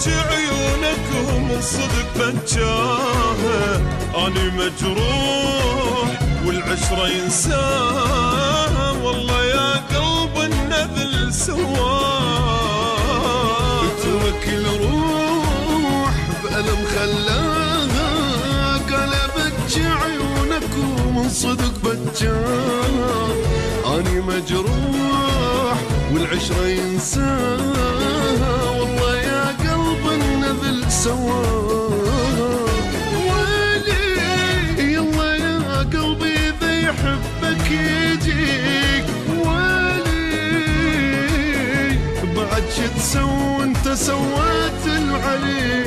بكي عيونك ومن صدق بجاها، أني مجروح والعشرة ينساها، والله يا قلب النذل سواه. اترك الروح بألم خلاها، قلبك عيونك ومن صدق بجاها، أني مجروح والعشرة ينساها، والله يا قلب النذل سواه. ويلي يلا يا قلبي إذا يحبك يجيك، ويلي بعد شو تسوي انت سويت العليك.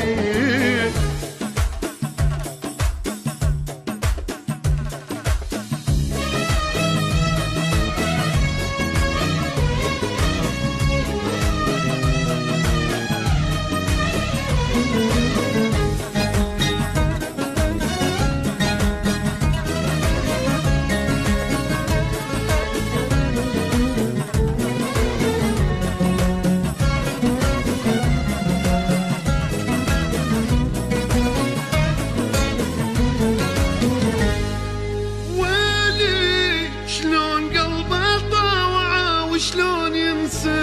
شلون ينسى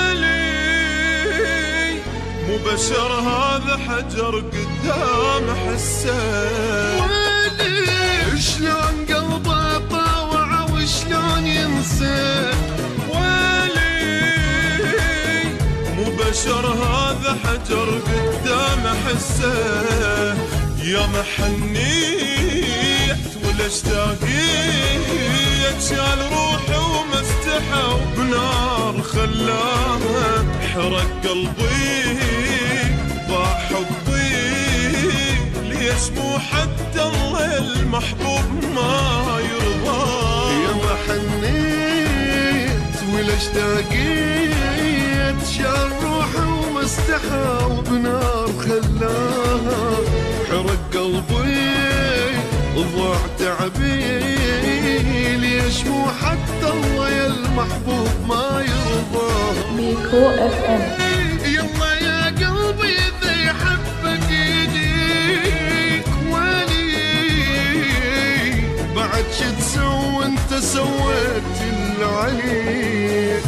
ويلي مو بشر هذا حجر قدام حسه، ويلي شلون قلبه طاوع وشلون ينسى. ويلي مو بشر هذا حجر قدام حسه، يا محنيت ولا اشتاقيت، شال روحي وما استحى وبنار خلاها، حرق قلبي ضاع حبي، ليش مو حتى الله المحبوب ما يرضى. يا محنيت ولا اشتاقيت، شال روحي وما استحى وبنار خلاها، حرق قلبي ضاع تعبي، ليش مو حتى الله يا المحبوب ما يرضى. بيكو اف ام. يلا يا قلبي إذا يحبك يجيك، ولي بعد شو تسوي انت سويت اللي عليك.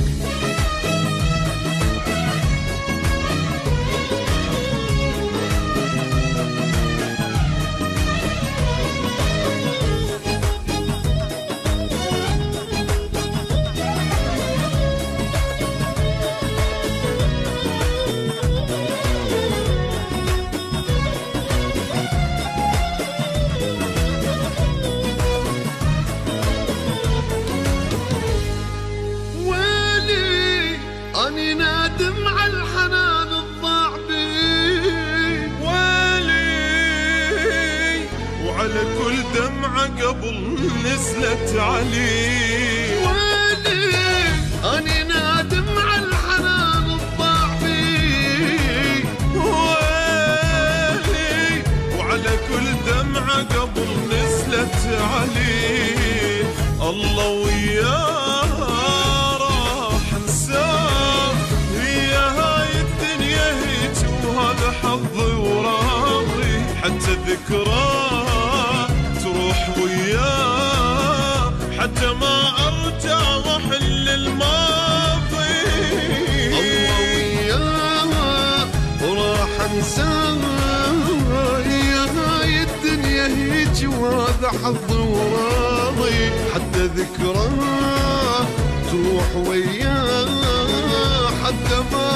أني نادم على الحنان الضاع بي، ويلي وعلى كل دمعة قبل نزلت علي. ويلي أني نادم على الحنان الضاع بي، ويلي وعلى كل دمعة قبل نزلت علي. الله وياه راح انساه، هي هاي الدنيا هيج وهذا حظي وراضي، حتى ذكراه تروح وياه، حتى ما ارجع واحل الماضي. الله وياه وراح انساه، هي هاي الدنيا هيج وهذا حظي وراضي، حتى ذكراه تروح وياه، حتى ما